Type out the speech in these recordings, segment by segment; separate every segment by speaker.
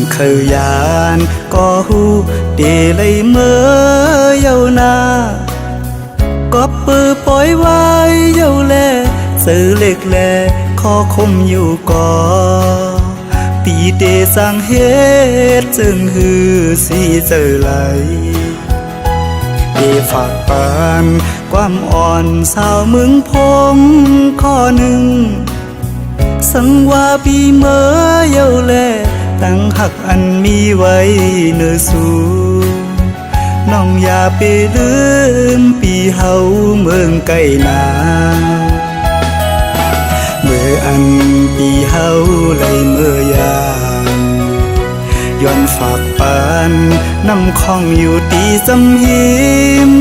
Speaker 1: ำเคยยานก็หูเดเลยเมื่อเยานาก็ปือปล่อยไว้เยาแลซื้อเล็กแลขอคมอยู่ก่อปีเดสร้างเฮ็ดจึงหือสีเจอไหลเดฝากปานความอ่อนสาวเมืองพงข้อหนึ่งสังว่าปีเมื่อเยาแลตั้งหักอันมีไว้เนื้อสูน้องอย่าไปลืมปีเฮาเมืองไกลนาเมื่ออันปีเฮาไหลเมื่อยามย้อนฝากปานน้ำคองอยู่ตีสำหิม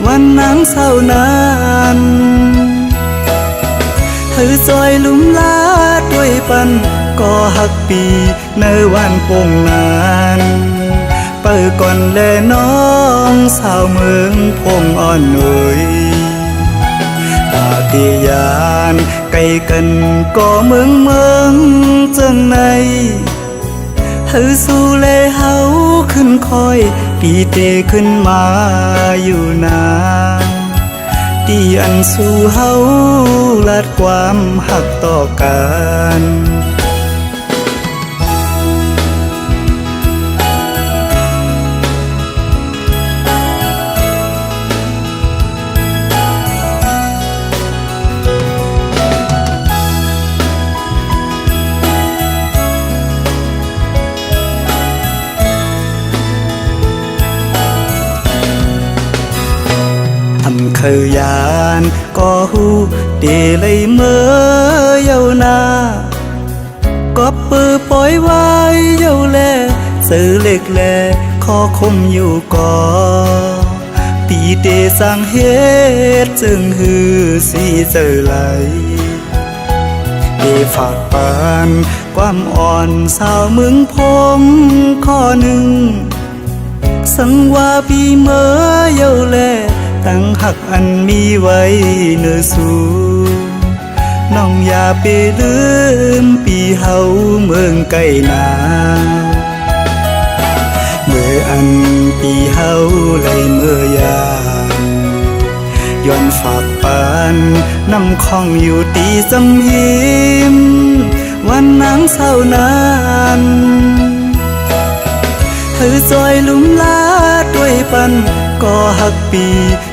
Speaker 1: วันนางเศร้านานเธอซอยลุ่มลาด้วยปันก็หักปีในวันปงนานเปิดก่อนแลน้องสาวเมืองพงอ่อนหน่อยปาฏิญาณไกลกันก็เมืองจังในเธอสู้เลเฮาขึ้นคอยปีเตขึ้นมาอยู่นาที่อันสู้เฮาลัดความหักต่อกันเคยยานก็หูเดเลยเมื่อเยานาก็ปือปล่อยไว้เยาแลซื้อเล็กแลขอคมอยู่ก่อปีเดสร้างเฮ็ดจึงหือสีเจอไหลเดฝากปานความอ่อนสาวเมืองพงข้อหนึ่งสังว่าปีเมื่อเยาแลตั้งหักอันมีไว้เนื้อสูน้องอย่าไปลืมปีเฮาเมืองไกลนาเมื่ออันปีเฮาไหลเมื่อยามย้อนฝากปานน้ำคองอยู่ตีสำหิมวันนางเศร้านานเธอซอยลุ่มลาด้วยปันก็หักปี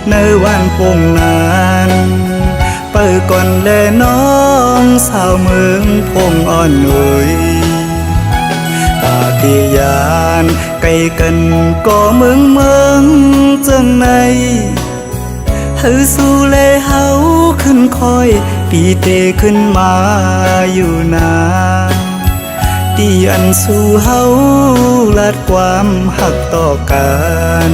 Speaker 1: ในวันปงนานเปิดก่อนแลน้องสาวเมืองพงอ่อนหน่อยปาฏิญาณไกลกันก็เมืองจังในเธอสู้เลเฮาขึ้นคอยปีเตขึ้นมาอยู่นาที่อันสู้เฮาลัดความหักต่อกัน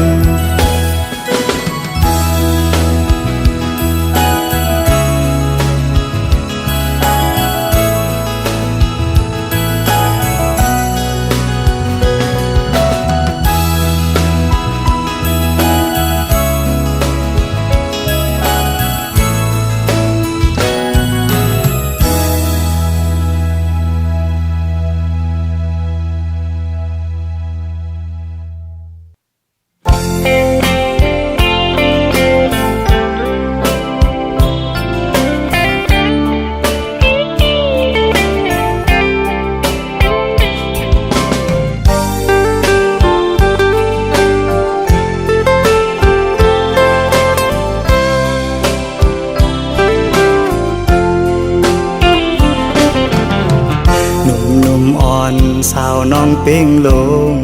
Speaker 1: สาวน้องเป่งลง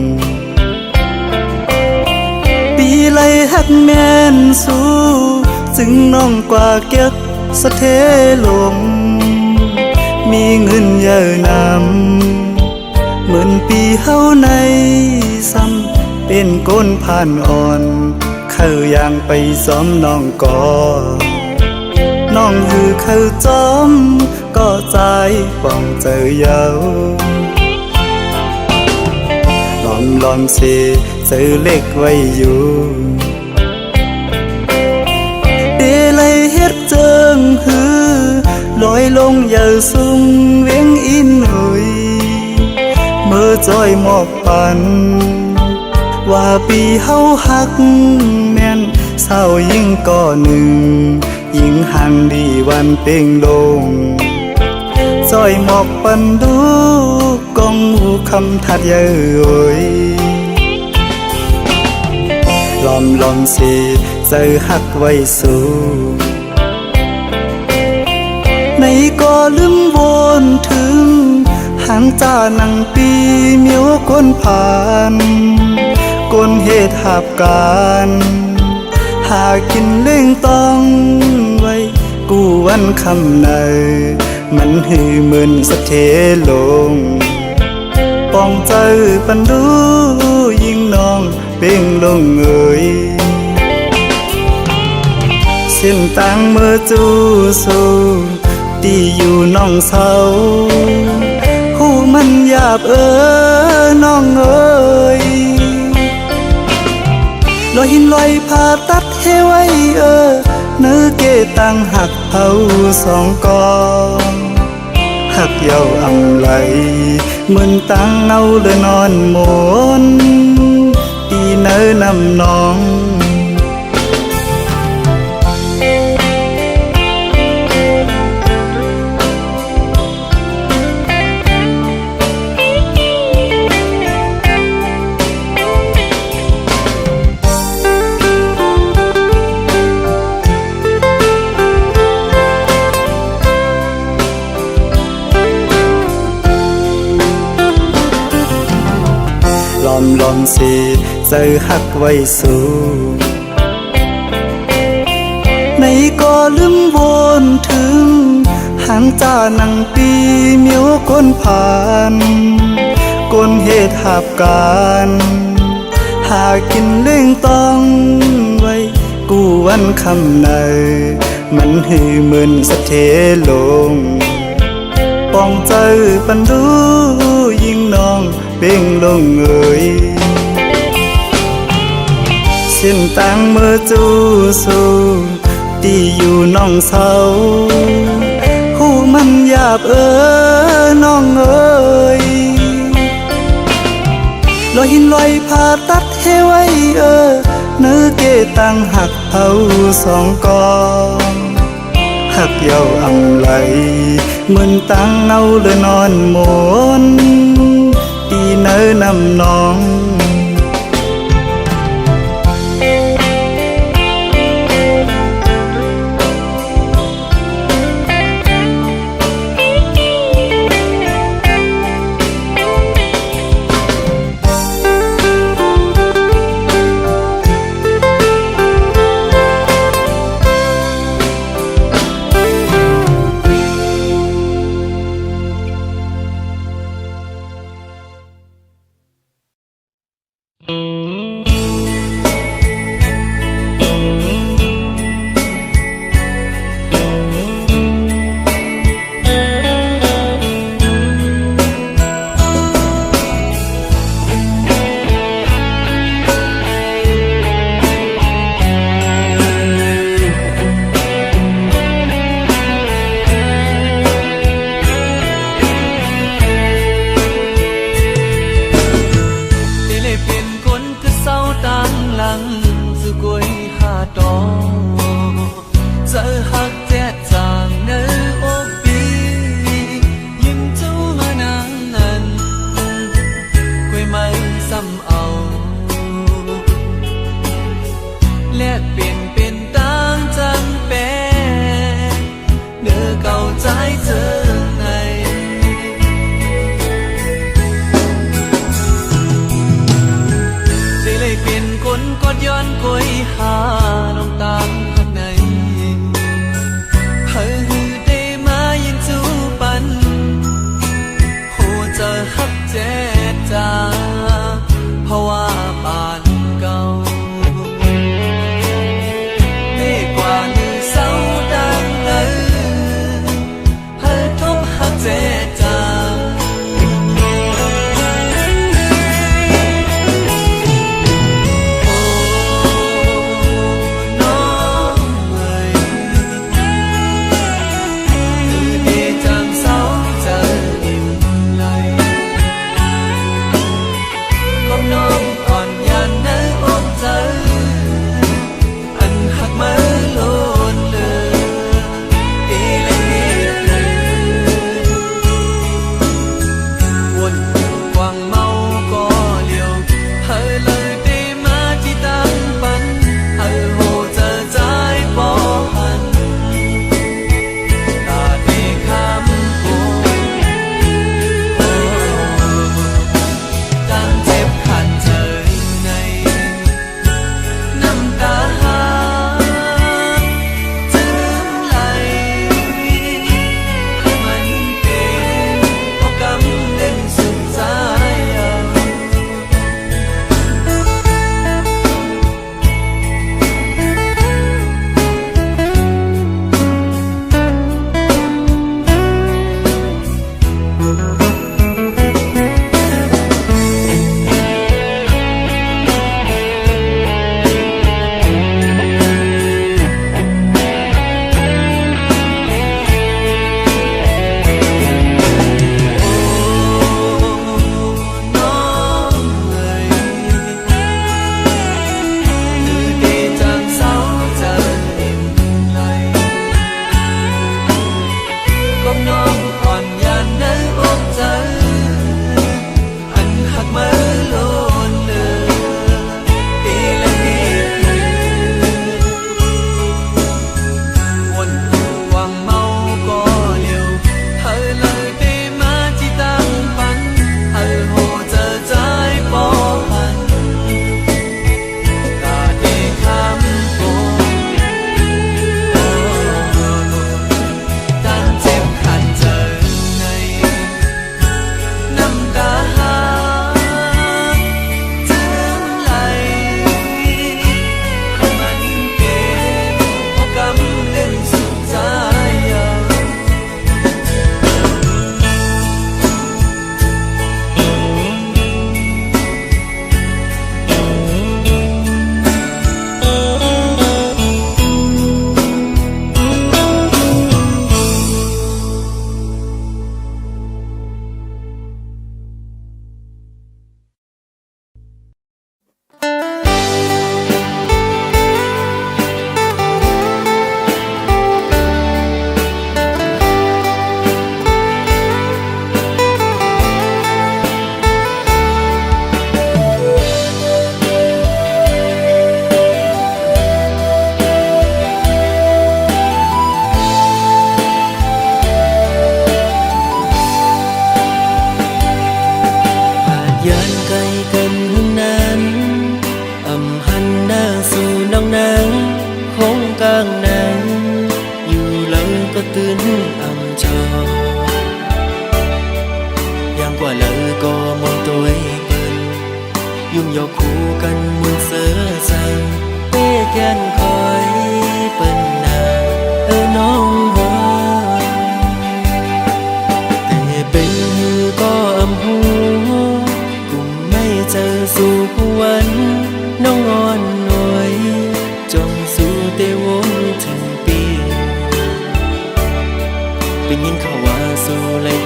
Speaker 1: ปีไลหักแม่นสู้จึงน้องกว่าเก็บสะเทลงมีเงินเยอะนำเหมือนปีเฮาในซ้ำเป็นก้นผ่านอ่อนเข้าอย่างไปซ้อมน้องก่อน้องหือเข้าจอมก็ใจป้องเจอเยาลอมเสซื้อเล็กไว้อยู่เดลัยเฮ็ดเจิงหือลอยลงอย่าสุ่งเวียงอินหุยเมื่อ จอยหมอกปันว่าปีเฮาหักแม่นเศร้ายิ่งก่อหนึ่งยิ่งห่างดีวันเป่งลงจอยหมอกปันดูกองหูคำทัดเย้ยลอมสิเจอหักไว้สู่ในก็ลืมวนถึงหางจานังปีเมียวคนผ่านคนเหตุหาบการหากินเล่งต้องไว้กูวันคำในมันหือเหมือนสะเทลงปองใจปันดูยิ่งน้องเป่งลงเอ่ยเส้นต่างเมื่อจูสู่ตีอยู่น้องเศร้าหูมันหยาบน้องเอ่ยลอยหินลอยผ่าตัดให้ไว้เนื้อเกตังหักเผาสองกองหักเยาอำไหลเหมือนตังเอาเลยนอนหมนตีเนื้อนำน้องลอมสิเจอหักไว้สู่ในก็ลืมวนถึงหางจานังปีเมียวคนผ่านคนเหตุหาบการหากินเล่งต้องไว้กูวันคำในมันหือเหมือนสะเทลงปองใจปันดูยิ่งน้องเป่งลงเอ่ยเส้นต่างเมื่อจูสู่ตีอยู่น้องเศร้าหูมันหยาบน้องเอ่ยลอยหินลอยผ่าตัดให้ไว้เนื้อเกตังหักเผาสองกองหักเยาอำไหลเหมือนตังเอาเลยนอนหมนตีเนื้อนำน้อง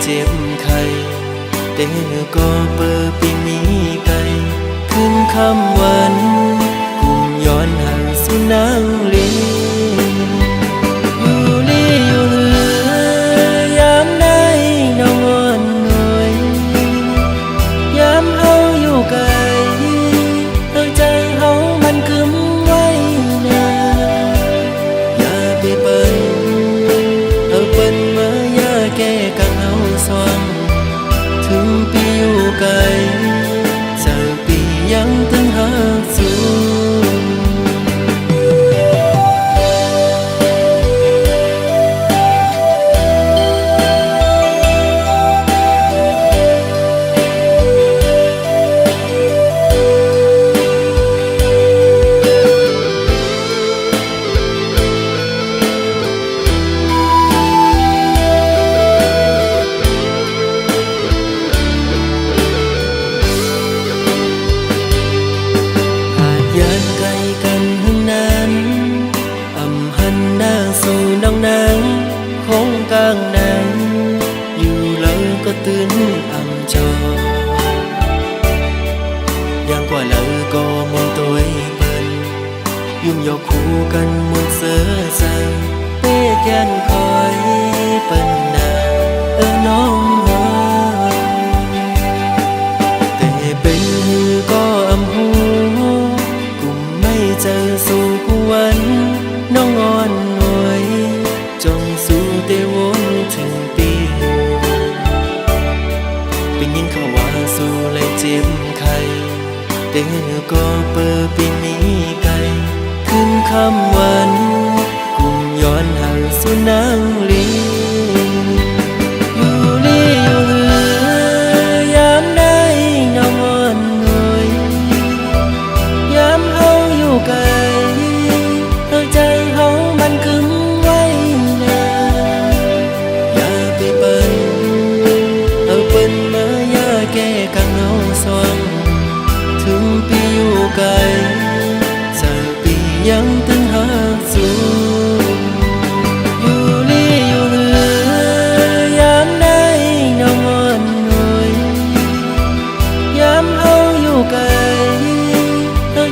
Speaker 2: เจ็บไข้แต่ก็เปิดปีมีไกลขึ้นคำวันกุมย้อนหาสุนางลีอยู่ลีอยู่เหือยามใดน้องอ่อนหน่อยยามเฮาอยู่ไกลตั้งใจเฮามันคึมไว้นาอย่าไปเปิ้นเอาเปิ้นมาอย่าแก้กังเฮาสว่างถึงปีอยู่ไกลเจอปียังถึงหาสูยันไกลกันหึงนั้นอำหันหน้าสู่น้องนางคงกลางนางอยู่แล้วก็ตื่นอำจอยังกว่าแล้วก็มองตัวเปิ้นยุ่งยอกคู่กันมวนเสือใสเต้แกนคอยเปิ้นนาน้องหาแต่เป็นหือก็อำหูเจอสู่ผู้วันน้องอ่อนหน่วยจงสู่เตวนถึงปีเป็นยินเขาว่าสู่เลยเจ็บไข้แต่ก็เปิดปีมีไกลขึ้นคำวันกุมย้อนหาสู่นางลีอยู่ลีอยู่เหือยามใดน้องอ่อนหน่วยยามเฮาอยู่ไกลใจเฮามันคึมไว้นาอย่าไปเปิ้นเอาเปิ้นมาอย่าแก้กังเฮาสว่างถึงปีอยู่ไกลเจอปียังถึงหาสูอยู่ลีอยู่เหือยามใดน้องอ่อนหน่วยยามเฮาอยู่ไกล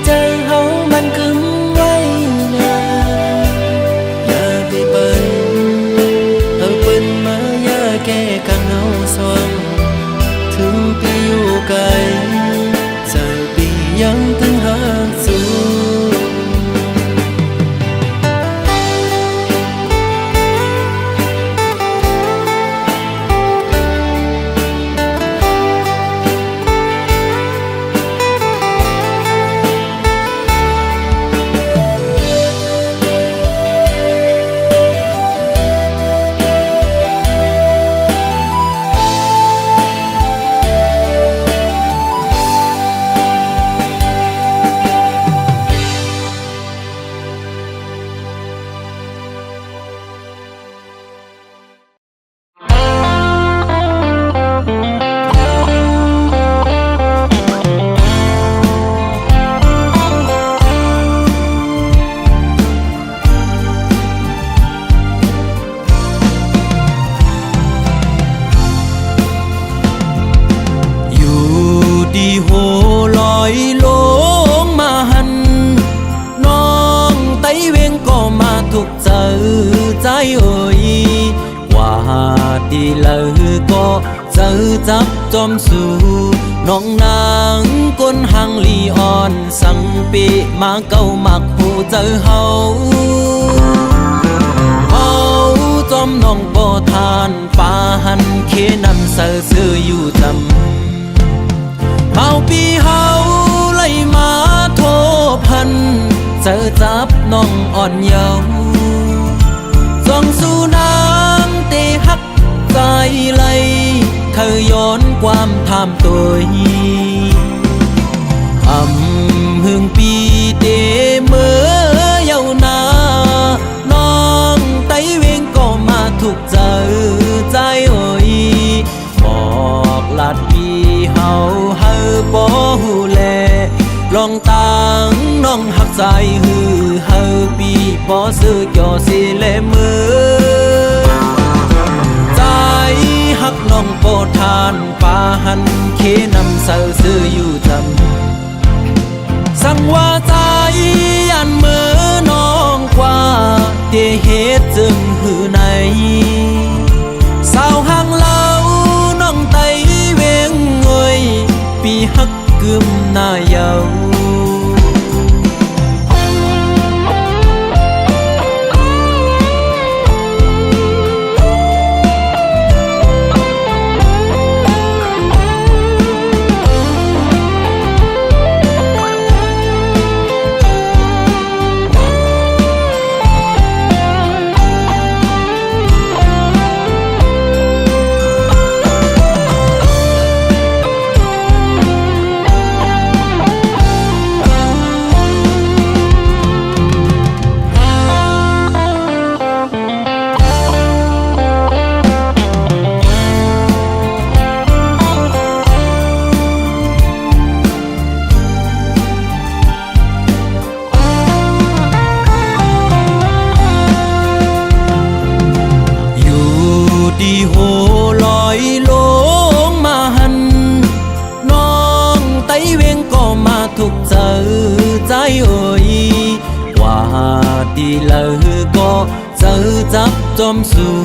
Speaker 2: ใจเฮามันคึมไว้นาอย่าไปเปิ้นเอาเปิ้นมาอย่าแก้กังเฮาสว่างถึงปีอยู่ไกลเจอปียังถึงหาสูดีโหลอยลงมาหันน้องไต้เวงก็มาถูกเจอใจเอ่ยว่าดีเลยก็เจอจับจอมสู่น้องนางก้นหังลีอ่อนสังปีมาเก้ามักผู้เจอเฮาจอมน้องบ่ทานป่าหันเคนำเสือซื้ออยู่จำเมาปีเฮาไล่มาโทพันเจอจับน้องอ่อนเยาว์ส่องสู่นางเตหักใจไหลเคยย้อนความทำตัวหึงปีเตเมื่อเยาวนาน ทุกเจอใจโอ้ยบอกลาดพี่เฮาเฮาบ่ฮู้แลลองตังน้องหักใจฮือเฮาปีบ่ซื้อยอสิเลมือใจหักน้ องโปรดทานป่าหันเคนำเสาซื้ออยู่ทำสั่งว่าใจยันมือน้องกว่าเตเหตุจึงหือในสาวห่างเล่าน้องไตเวงเงยปีฮักกึมหน้าเยาดีโหลอยลงมาหันน้องไตเวงก็มาถูกเจอใจเอ่ยว่าดีเลยก็เจอจับจอมสู่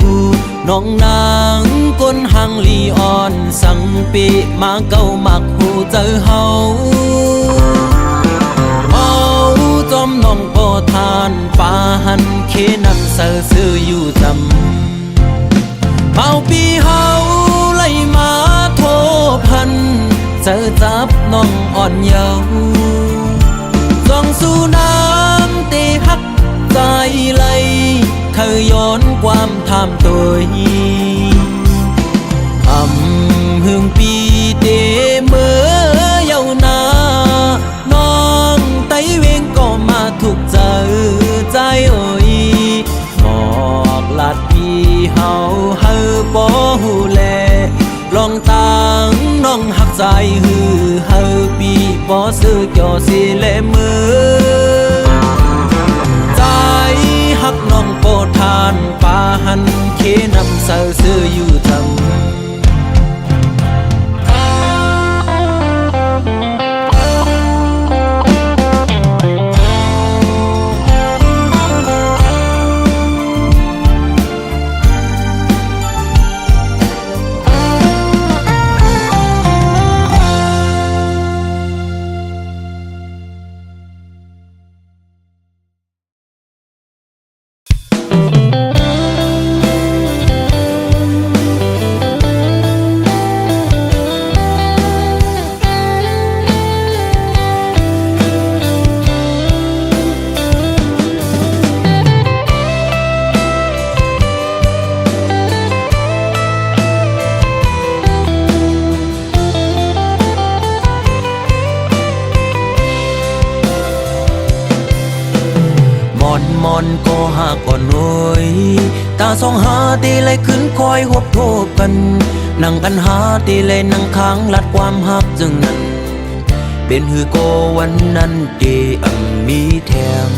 Speaker 2: น้องนางก้นหังลีอ่อนสังปีมาเก้ามักหูเจอเฮาเอาจอมน้องโปทานป่าหันเคนำเสือซื้ออยู่จำเมาปีเฮาไล่มาโทพันเจอจับน้องอ่อนเยาว์ส่องสู่น้ำตีฮักใจไหลเคยย้อนความทำตัวหึงปีเตเมื่อเยาว์นาน้องไตเวงก็มาถูกเจอใจเอ่ยบอกลาดพี่เฮาเฮาบ่ฮู้แลลองตังน้องหักใจฮือเฮาปีบ่ซื้อจอสิแลมือใจหักน้องโปรดทานป่าหันเคนำเสาซื้ออยู่ทำมอนก็หาก่อนหน่อยตาสองหาตีเลยขึ้นคอยหบโทบกันนั่งกันหาตีเลยนั่งค้างลัดความหักจึงนั้นเป็นหือโกวันนั้นเดมีแทง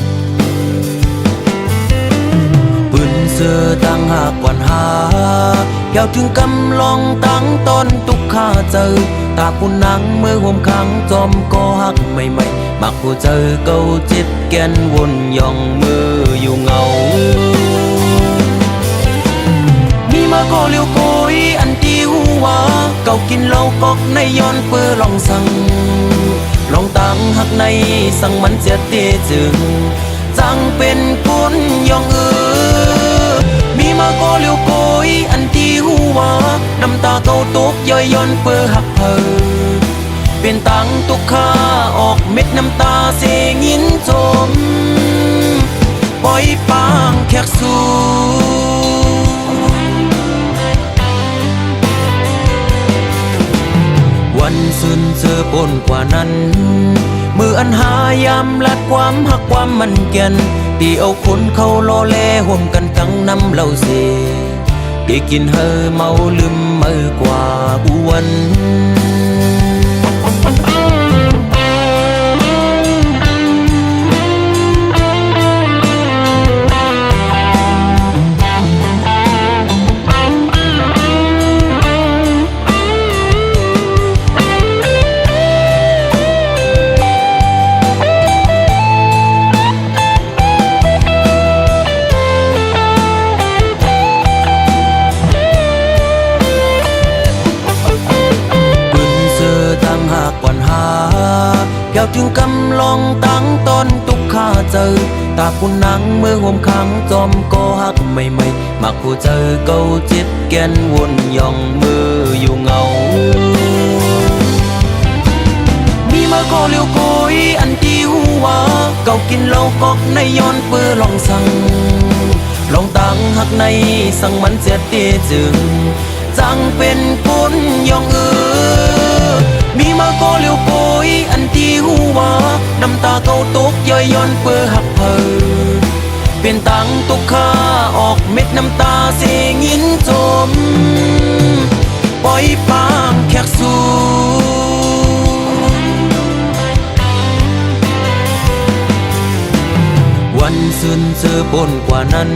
Speaker 2: ปืนเสือตั้งหากก่อนหาเกี่ยวถึงกำลองตั้งตอนตุกข้าเจอตาคุณนังเมื่อห่มขังจอมก็หักใหม่ๆมักผู้เจอเก่าเจ็บแกนวนย่องมืออยู่เงามีมาก็เลี้ยวโกยอันตีหัวเก่ากินเหล้ากอกในย้อนเปื้อลองสั่งลองตั้งหักในสั่งมันเสียเตจึงจังเป็นคนย่องมีมาก็เลี้ยวโกยอันตีหัวน้ำตาเก่าตกย่อยย้อนเปื้อหักเพอเป็นตังตุกข้าออกเม็ดน้ำตาเสียงินจมปล่อยปางแขกสู่วันซึนเจอปนกว่านั้นมืออันหายามลัดความหักความมันแก่นตีเอาคนเขาล้อแลห่มกันตั้งน้ำเหล้าเสได้กินเฮอเมาลืมเมื่อกว่าอ้วน แล้วถึงกำลองตั้งตอนตุกข้าเจอตาผู้นังเมื่อห่มขังจอมก็หักไม่มักผู้เจอเก่าจิตแกนวนย่องมืออยู่เงามีมาก็เลี้ยวโกยอันที่หัวเก่ากินเหล้ากอกในย้อนเปื้อลองสั่งลองตั้งหักในสั่งมันเสียตีจึงจังเป็นคนย่องมีมาก็เลี้ยวโกยอันที่หัวน้ำตาเก่าตกย่อยย้อนเปื้อหักเพอเป็นตังตุกข้าออกเม็ดน้ำตาเสียงินจมปล่อยปางแขกสู่วันซื่นเจอปนกว่านั้น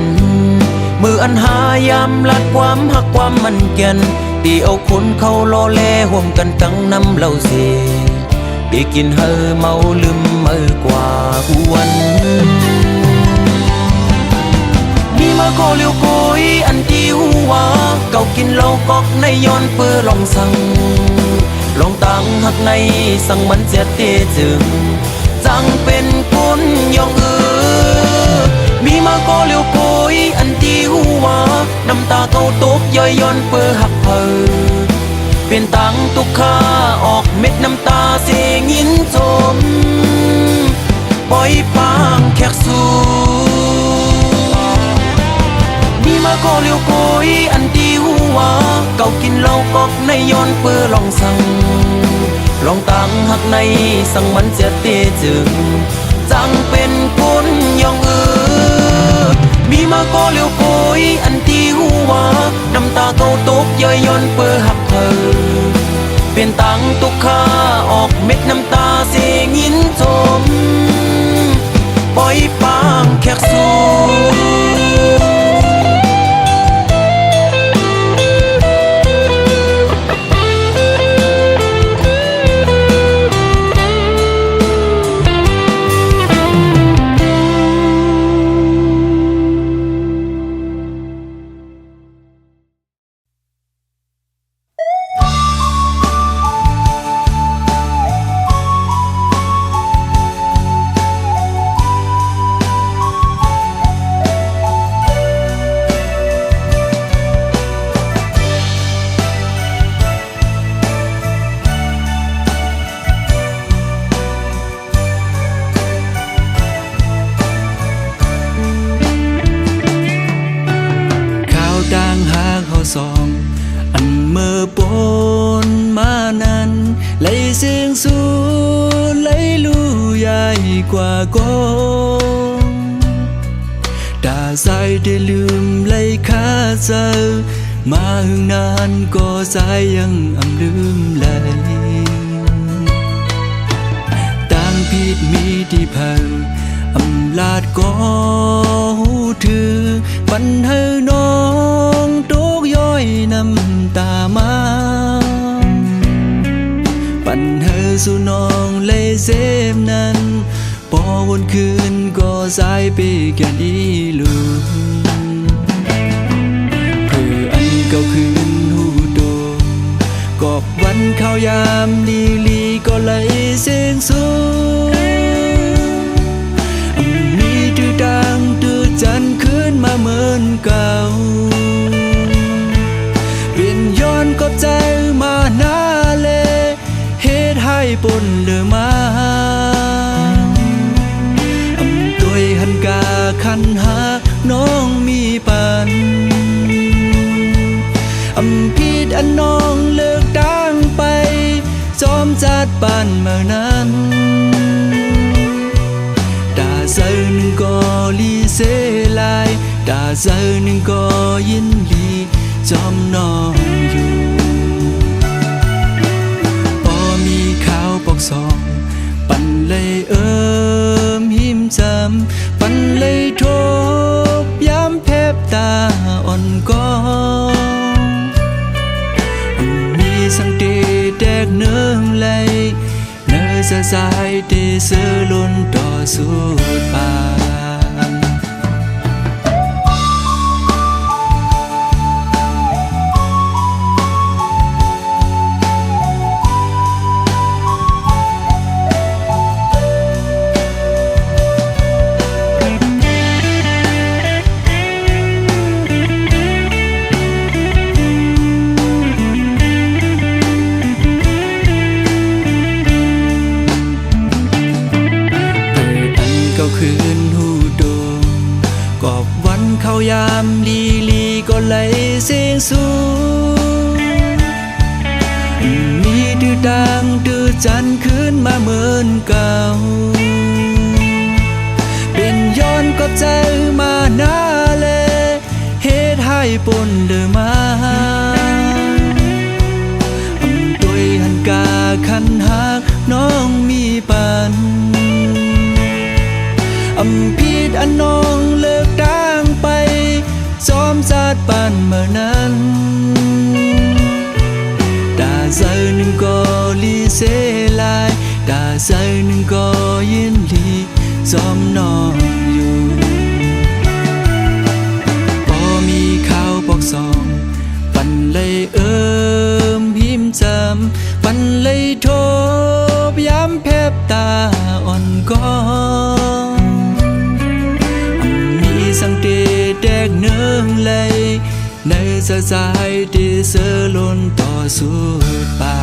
Speaker 2: มืออันหายามลัดความหักความมันแก่นตีเอาคนเข้าล้อแลห่วมกันตั้งน้ำเหล้าเสียปีกินเฮอเมาลืมเมื่อกว่าวันมีมาโกเลี้ยวโกยอันที่หัวเก่ากินเหล้ากอกในย้อนเปื้อลองสั่งลองตั้งหักในสั่งมันเสียเตจึงจังเป็นคนย่องมีมาก็เลี้ยวโกยอันที่หัวน้ำตาเก่าตกย่อยย้อนเปื้อหักเพอเป็นตังตุกข้าออกเม็ดน้ำตาเสียงินจมปล่อยปางแขกสู่มีมาก็เลี้ยวโกยอันที่หัวเก่ากินเหล้ากอกในย้อนเปื้อลองสั่งลองตั้งหักในสั่งมันเสียเตจึงจังเป็นคนย่องมีมาก็เลี้ยวโกยอันที่หัวน้ำตาเก่าตกย่อยย้อนเปื้อหักเพอเป็นตังตุกข้าออกเม็ดน้ำตาเสียงินจมปล่อยปางแขกสู่
Speaker 1: สองอันเมื่อปนมานั้นไหลเสียงสูงไหลลู่ใหญ่กว่าก้องตาใจได้ลืมไหลข้าเจอมาหึงนานก็ใจยังอำลืมไหลต่างผิดมีที่เพิ่งอำลาดก็หูถือปันเฮน้องตกย้อยน้ำตามาปันเฮสู่น้องเลยเซมนั้นพอวนคืนก็สายไปกันอีลืมเพื่ออันเก่าคืนหูโดกอบวันเข้ายามลีก็เลยเสียงสูงดังตื่นจันขึ้นมาเหมือนเก่าเปลี่ยนย้อนกอบใจมาหน้าเลเหตุให้ปนเลือมาตัวหันกาคันหาน้องมีปันผิดอันน้องเลิกตั้งไปจอมจัดปันเมื่อนั้นเจอหนึ่งก็ลีเสลายตาเจอหนึ่งก็ยินดีจอมน้องอยู่พอมีข่าวปอกสองปันเลยหิมจำปันเลยทบย้ำแทบตาอ่อนก้องมีสังเตแดกเนื้อไหลเนื้อจะสายเตเสือล้นต่อสุดปาน
Speaker 2: วันเข้ายามลีลีก็ไหลเสียงสูงมีดื้อดังดื้อจันขึ้นมาเหมือนเก่าเป็นย้อนก็ใจมาหน้าเลเฮ็ดให้ปนเดิมาตัวหันกาคันหักน้องมีปันผิดอันน้องเลิกต่างไปซ้อมซาดปันเมื่อนั้นตาใจหนึ่งก็ลีเสลายตาใจหนึ่งก็ยินดีซ้อมน้องอยู่พอมีข่าวบอกสองปันเลยพิมพ์จำปันเลยโทรย้ำแพบตาอ่อนก้อนมีสังเตแดกเนื้อเลยในสะสายที่เสือล้นต่อสุดปา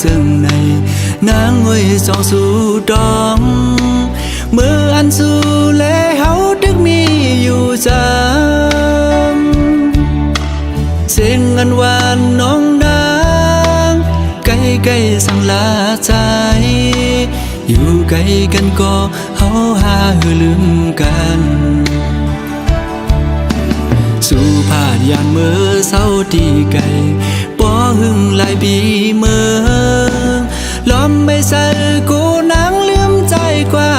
Speaker 2: จึงในนางไว้สองสู่ดอมเมื่ออันสู่และเฮาดึกมีอยู่จำเสียงอันหวานน้องนางใกล้ๆสั่งลาใจอยู่ใกล้กันก็เฮาหาลืมกันสู่ผาดยานเมื่อเศร้าที่ไกลป้อหึงหลายปีเมื่อล้อมไม่ใส่กูนังลืมใจกว่า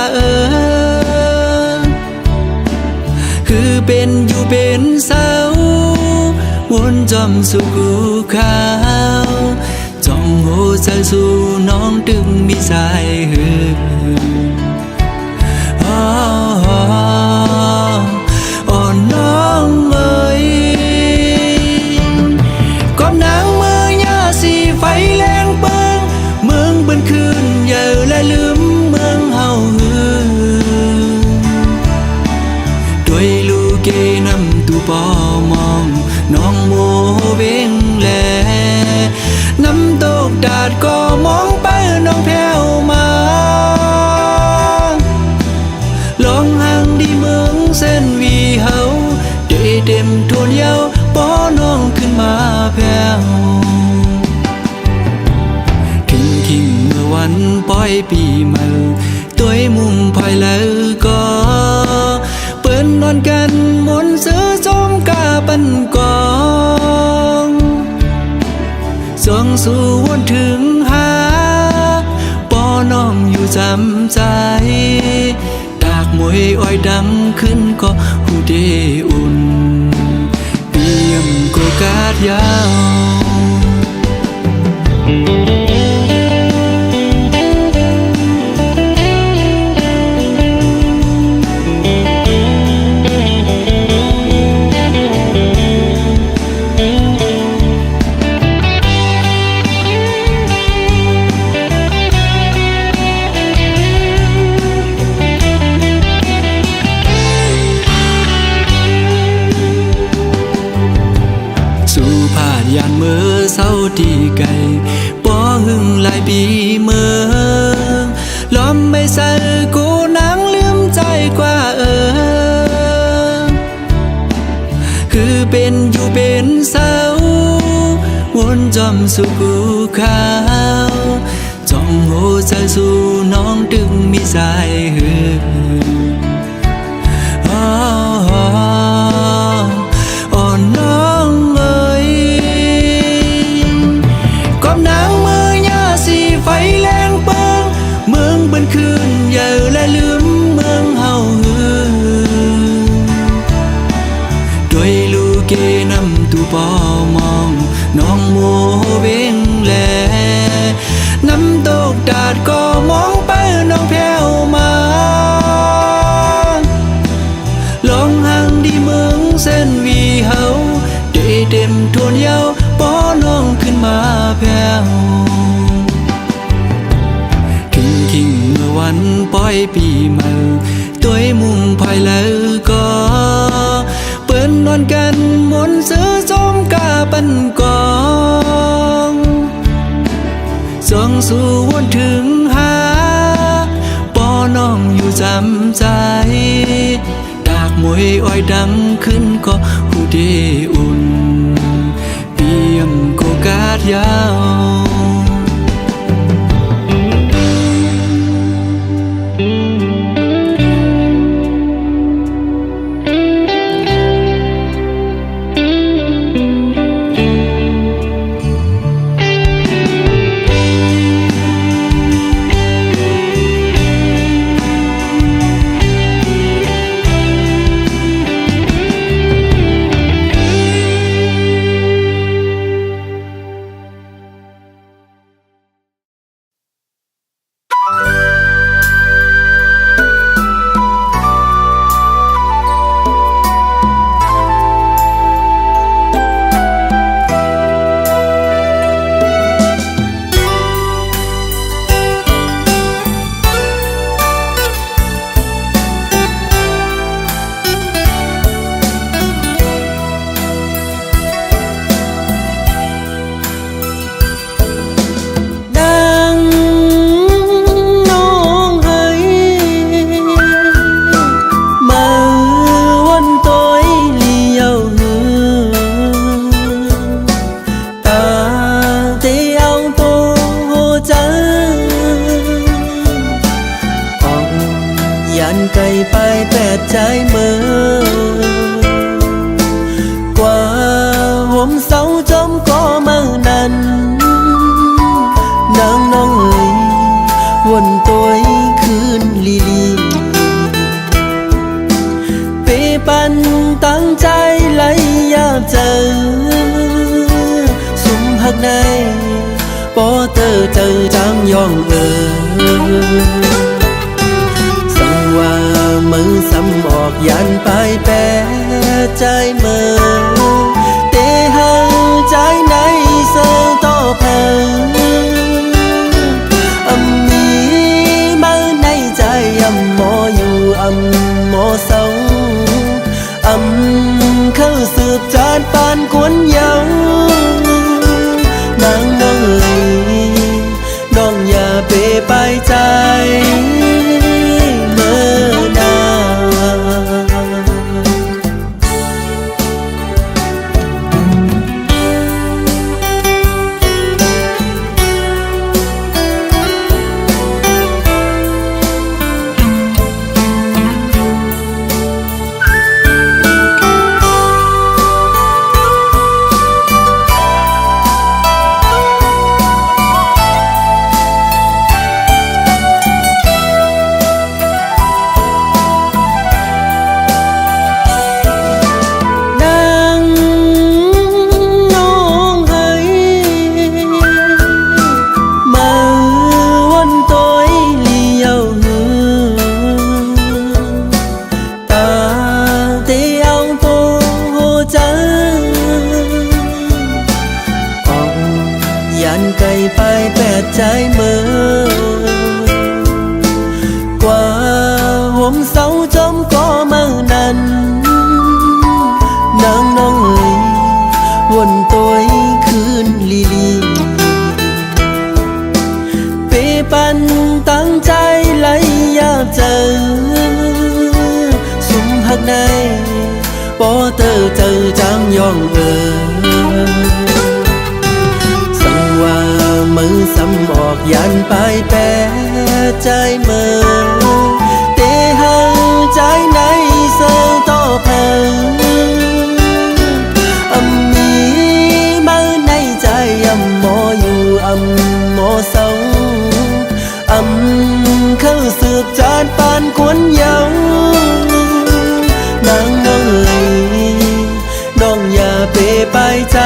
Speaker 2: คือเป็นอยู่เป็นเศร้าวนจอมสู่กูขาวจ้องโหใจสู่น้องดึงมีสายหือน้องเอ้ยก้มนางมือยาสีไฟแรงเปิงเมืองเบิ่นคืนอย่าและลืมเมืองเฮาด้วยลูกเกนำตูปอมองน้องโมเวงแลน้ำตกดาดก็มองไปน้องแผ่วมาลองห่างดีเมืองเส้นวีเฮาได้เต็มทวนเยาป้อน้องขึ้นมาแผ่วทิ้งเมื่อวันปล่อยปีใหม่ตัวมุมพอยแล้วก็เปิ้นนอนกันมนต์ซื้อจมกาปันกองส่องสู่วนถึงหาป้อน้องอยู่จำใจตากมวยอ้อยดังขึ้นก็หูเดอุ่นเตรียมโกกาดยาวยานเมื่อเศร้าที่ไกลป้อหึงหลายปีเมื่อล้อมไม่ใส่กูนังลืมใจกว่าคือเป็นอยู่เป็นเศร้าวนจอมสู่กูขาวจ้องโหใจสู่น้องดึงมีสายหือ
Speaker 1: วคิงเมื่อวันปล่อยปีใหม่ตัวมุงภายแล้วก็เปิ้นนอนกันมนซื้อส้มกาปันกองส่องสู่วนถึงหาปอน้องอยู่จำใจดากมวยอ้อยดังขึ้นก็หูเดอุ่นเปียมโกกาดยาวไกลไปแปดใจเมื่อกว่าห่มเสาจมก็เมื่อนั้นนางน้องเอ๋ยวนตัวคืนลีลีเปปันตั้งใจไหลยาบเจอสุมหักในปอเตอเจอจางยองว่ามือซ้ำออกยันไปแปรใจเมื่อเตหังใจในเสือต่อเพลิงมีมือในใจหมออยู่หมอเศร้าเข้าสืบจานปานกวนเยานางน้องเอ๋ยน้องอย่าเปไปใจไกลไปแปดใจเมื่อกว่าห่มเสาจมก็เมื่อนั้นนางน้องเอ๋ยวนตัวคืนลีลีเปปันตั้งใจไหลยาบเจอสุมหักในปอเตอเจอจางยองว่ามือซ้ำออกยันไปแปรใจเมื่อเตหังใจในเสือต่อเพลิงมีมือในใจหมออยู่หมอเศร้าเข้าสืบจานปานกวนเยานางน้องเอ๋ยน้องอย่าเปไปใจ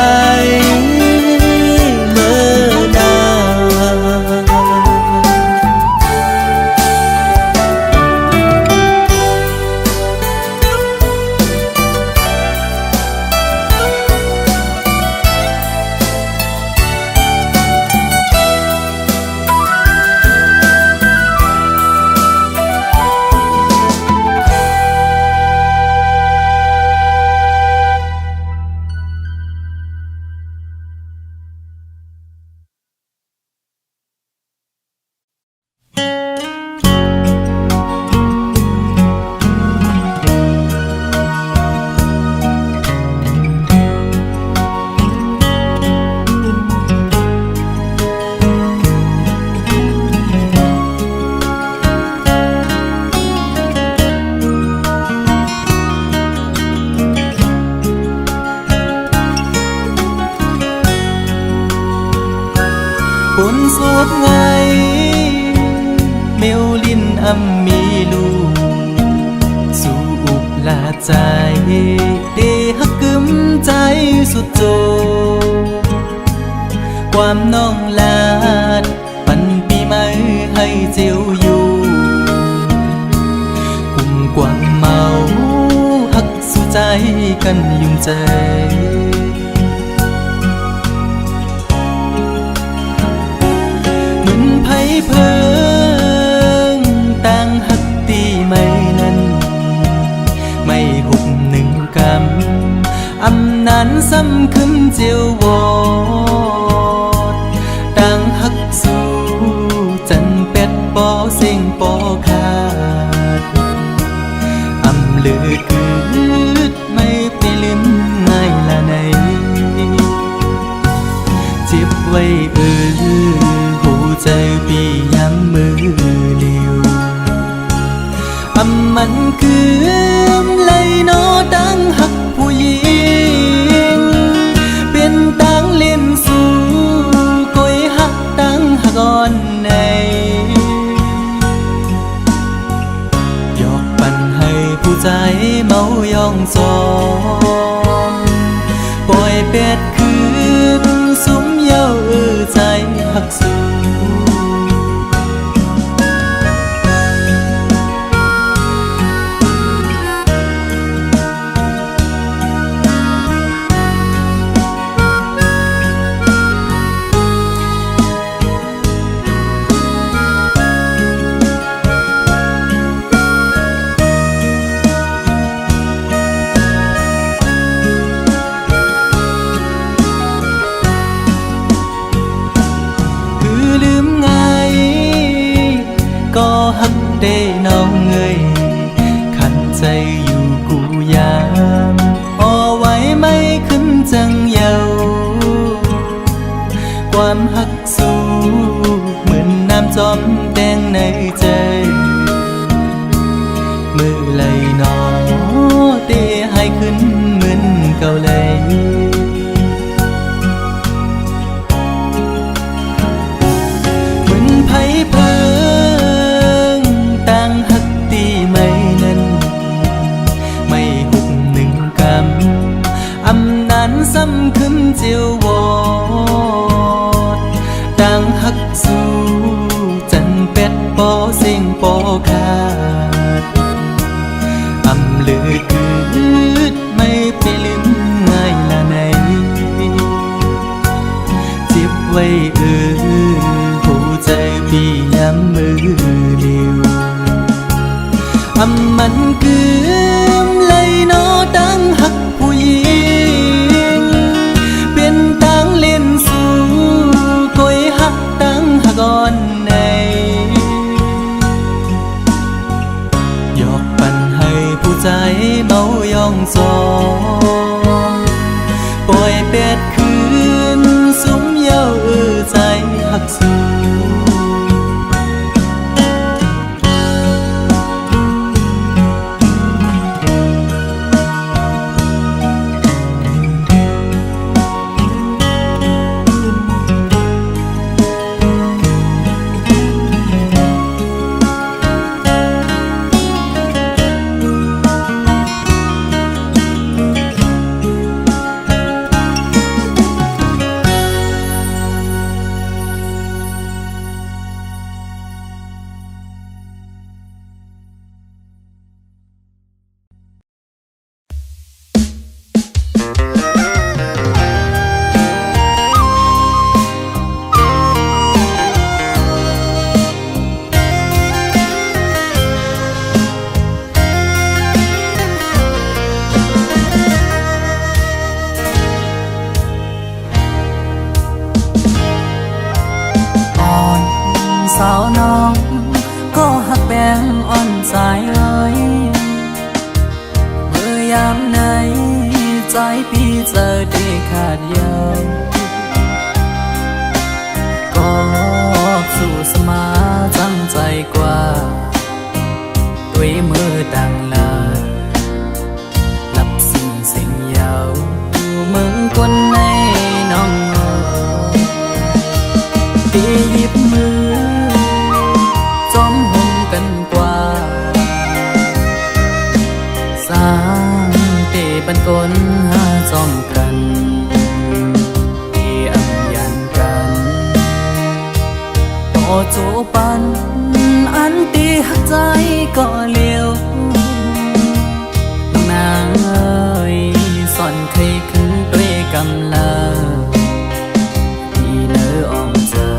Speaker 2: บไงเมลลินอำมีลูกสู่อุกลาใจเดฮักกึมใจสุดโจความน้องลาดปันปีใหม่ให้เจียวอยู่กุมกวางเมาฮักสู่ใจกันยุ่งใจเหมือนไผเพิงต่างฮักตีไม่นั้นไม่หุบหนึ่งกำอำนั้นซ้ำขึ้นเจียววอดต่างฮักสู่จันเป็ดปอเสียงปอขาดอำลือกึดไม่ไปลืมง่ายละในเจ็บไว้หูใจปีย้ำมือเลียวอำมันคือเลยนอดังหักผู้หญิงเป็นตังเล่นสู่ก้อยหักตังหักอ่อนในหยอกปั่นให้ผู้ใจเมายองซองปล่อยเป็ดคืนสุมเย้าใจหักสู่ฮักได้น้องเงยขันใจอยู่กูยามอ่อไว้ไม่ขึ้นจังเยาความฮักสู้เหมือนน้ำจอมแดงในใจมือไหลนอเตะให้ขึ้นเหมือนเก่าเลยเหมือนไผเพิงต่างฮักตีไม่นั้นไม่หุบหนึ่งกำอำนั้นซ้ำขึ้นเจียววอดต่างฮักสู่จันเป็ดปอเสียงปอขาดอำลือกึดไม่ไปลืมง่ายละในเจ็บไว้หัวใจพี่ย้ำมือเลียวอำมันกืมเลยนอดังหักผู้หญิงเป็นตังเล่นสู่ก้อยหักตังหักอ่อนในหยอกปั่นให้ผู้ใจเมายองซองปล่อยเป็ดคืนสุมเย้าใจหักสู่สาวน้องก็หักแบงอ่อนใจเอ้ยเมื่อยามไหนใจพี่เจอได้ขาดเย้าก็สู้สมาจังใจกว่าด้วยมือดังลาลับสิ่งเยาเมืองคนในน้องตีหยิบมือ ปันกลหาจอมกันที่อัมยันกันต่อจูปันอันตีหักใจก็เลี้ยวน้องนางเอ้ยสอนเคยขึ้นด้วยกำลาที่เนื้ออ่อมเจอ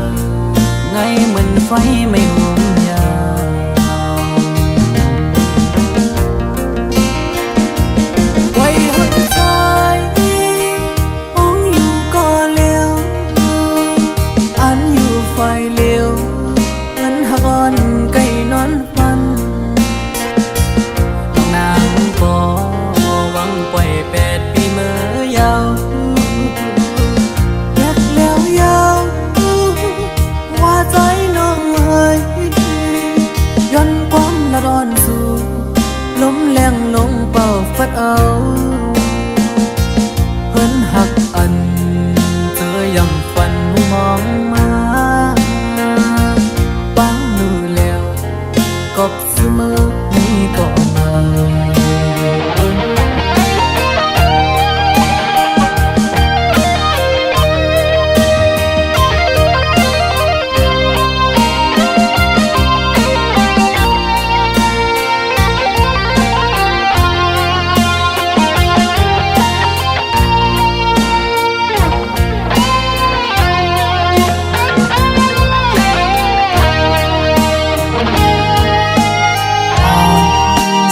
Speaker 2: ไงเหมือนไฟไม่ห่วงยาวไว้หักใจมองอยู่ก็เลี้ยวอันอยู่ไฟเลี้ยวอันหักอ่อนไก่นอนฟันน้องนางปอหวังปล่อย8 ปีเมื่อยาวอยากแล้วยาวว่าใจน้องเอ้ยย้อนความละร้อนสู่ลมแรงลงเป่าฟัดเอาเพิ่นหักอันเธอยังฝันหูมองมาปังดูแล้วกบเสมอนี่ก็มา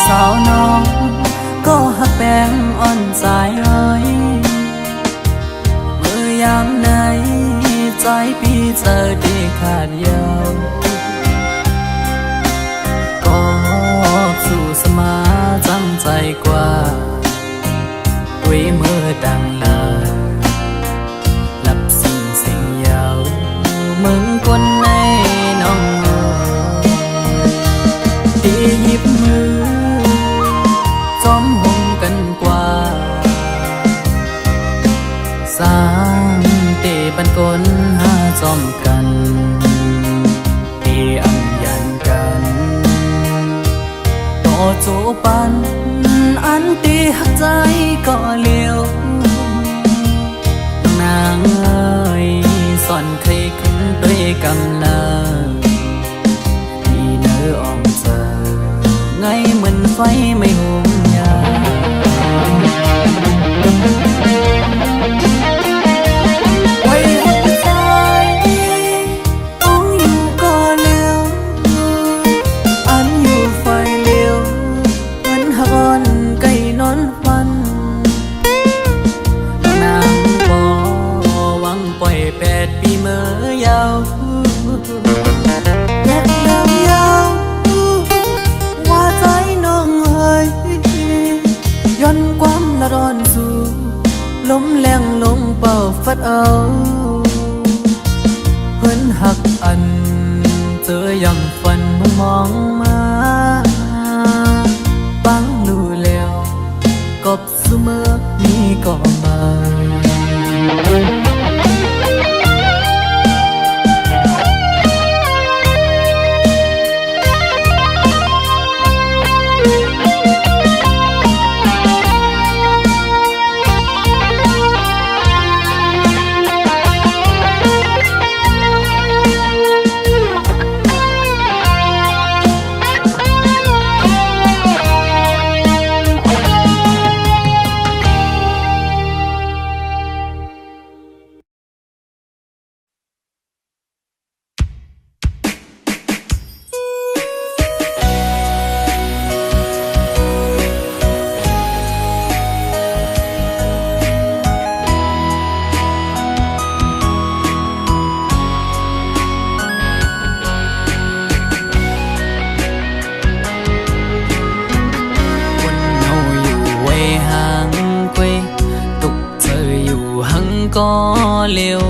Speaker 2: สาวน้องก็หักแป้งอ่อนสายเอ้ยเมื่อยามไหนใจพี่เจอที่ขาดยาวก็สู่สมาจำใจกว่าด้วยมือดังลาหลับสิ่งยาวมึงคนในน้องที่หยิบมือจอมหงกันกว่าสามเตปันกลหาจอมกันตีอัมยันกันต่อจูปันอันตีหักใจก็เลี้ยวน้องนางเอ้ยสอนเคยขึ้นด้วยกำลาที่เนื้ออ่อมเจอไงเหมือนไฟไม่ห่วงยาวไว้หักใจมองอยู่ก็เลี้ยวอันอยู่ไฟเลี้ยวเหมือนหักอ่อนไก่นอนฟันนางปอหวังปล่อย8 ปีเมื่อยาวแยกแล้วยาวว่าใจน้องเอ้ยย้อนความละร้อนสู่ลมแรงลงเป่าฟัดเอาเพิ่นหักอันเจอยังฝันมุมองมาปังดูแล้วกบเสมอนี่ก็มาก็เลี้ยว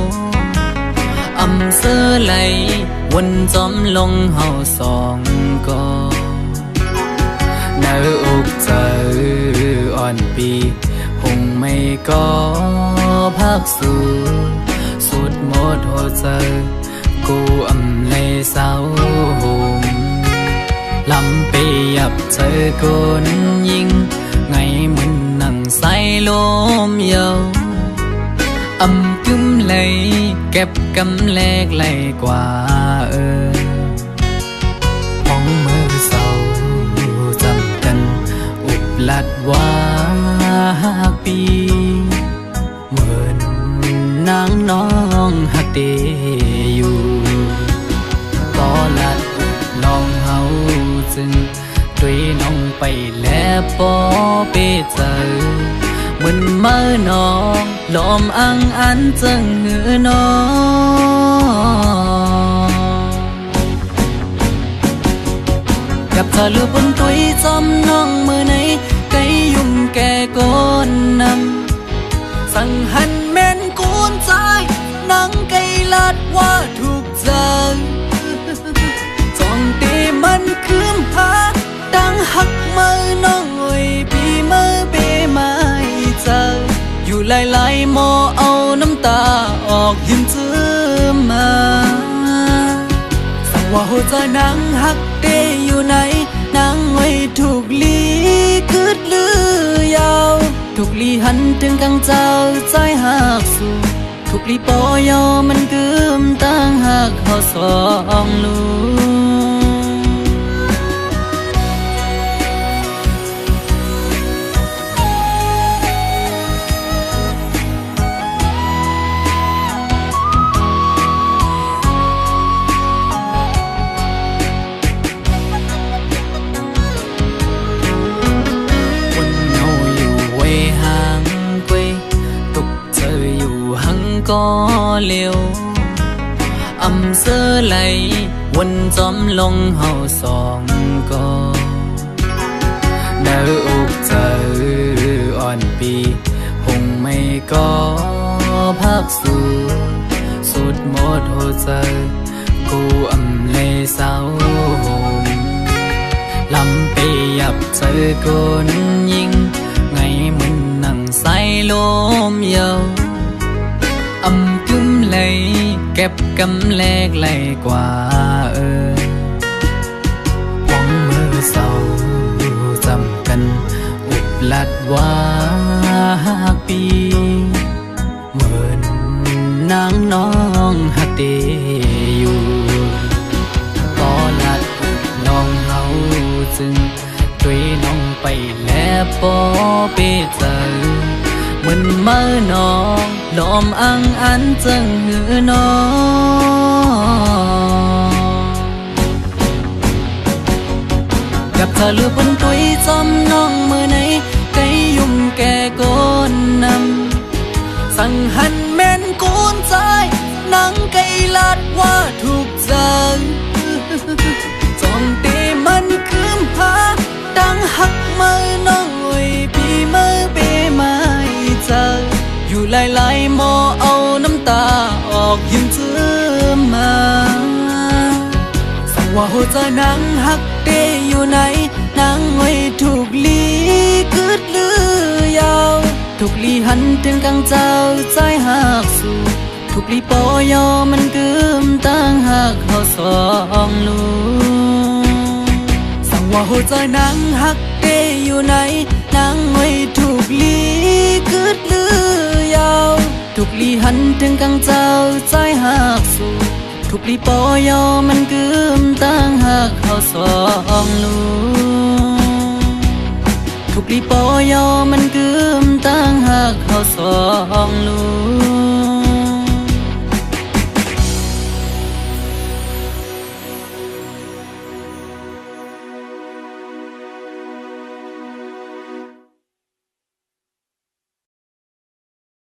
Speaker 2: อำเสอไหลวนจอมลงเฮาสองก็เนื้ออกเจออ่อนปีหงไม่ก็พักสู่สุดหมดหัวใจกูอำเลยเศร้าหงลำไปยับเจอคนยิงไงมึนนั่งใส่ อำกึมเลยเก็บกำแลกไหลกว่าห้องมือเศร้าจำกันอุบลัดว่าปีเหมือนนางน้องหักเดอยู่ก็ลัดอุบลองเฮาจึงด้วยน้องไปแล้วปอเปเจอเหมือนเมื่อน้องลมอังอันจึงหือน้องกับเธอลือบนตุยจำน้องมือไหนไกยุ่มแก่ก้นนำสั่งหันแม่นกูนใจนังไกลัดว่าถูกใจจ้องตีมันคืมพาดังหักมือน้องเอ้ยปีมือเปมาเจออยู่หลายๆหมอเอาน้ำตาออกยิ้มจื้อมาสั่งว่าหัวใจนางหักเดอยู่ไหนนางไว้ถูกลีคืดลือยาวถูกลีหันถึงกังเจ้าใจหักสู่ถูกลีปอยอมันกึมตั้งหักเขาสองลูก็เร็วอำเสื้อไหลวนจอมลงเฮาสองก็เนื้ออกเจออ่อนปีหงไม่ก็พักสู่สุดหมดหัวใจกูอำเลยเศร้าหงลำไปยับเจอคนยิงไงมึนนั่งใส่ลมเยาอำกึมเลยเก็บกำแลกไหลกว่าห้องมือเศร้าจำกันอุบลัดว่าปีเหมือนนางน้องหักเดอยู่ก็ลัดอุบลองเฮาจึงด้วยน้องไปแล้วปอเปเจอเหมือนเมื่อน้องลมอังอันจึงหือน้องกับเธอลือบนตุยจำน้องมือไหนไกยุ่มแก่ก้นนำสั่งหันแม่นกูนใจนังไกลัดว่าถูกใจจ้องตีมันคืมพาดังหักมือน้องเอ้ยปีมือเปมาเจออยู่หลายๆหมอเอาน้ำตาออกยิ้มจื้อมาสั่งว่าหัวใจนางหักเดอยู่ไหนนางไว้ถูกลีคืดลือยาวถูกลีหันถึงกังเจ้าใจหักสู่ถูกลีปอยอมันกึมตั้งหักเขาสองลูสั่งว่าหัวใจนางหักเดอยู่ไหนนางไว้ถูกลีคืดลือยาวถูกลีหันถึงกังเจ้าใจหักสู่ถูกลีปอยอมันกึมตั้งหักเขาสองลูถูกลีปอยอมันกึม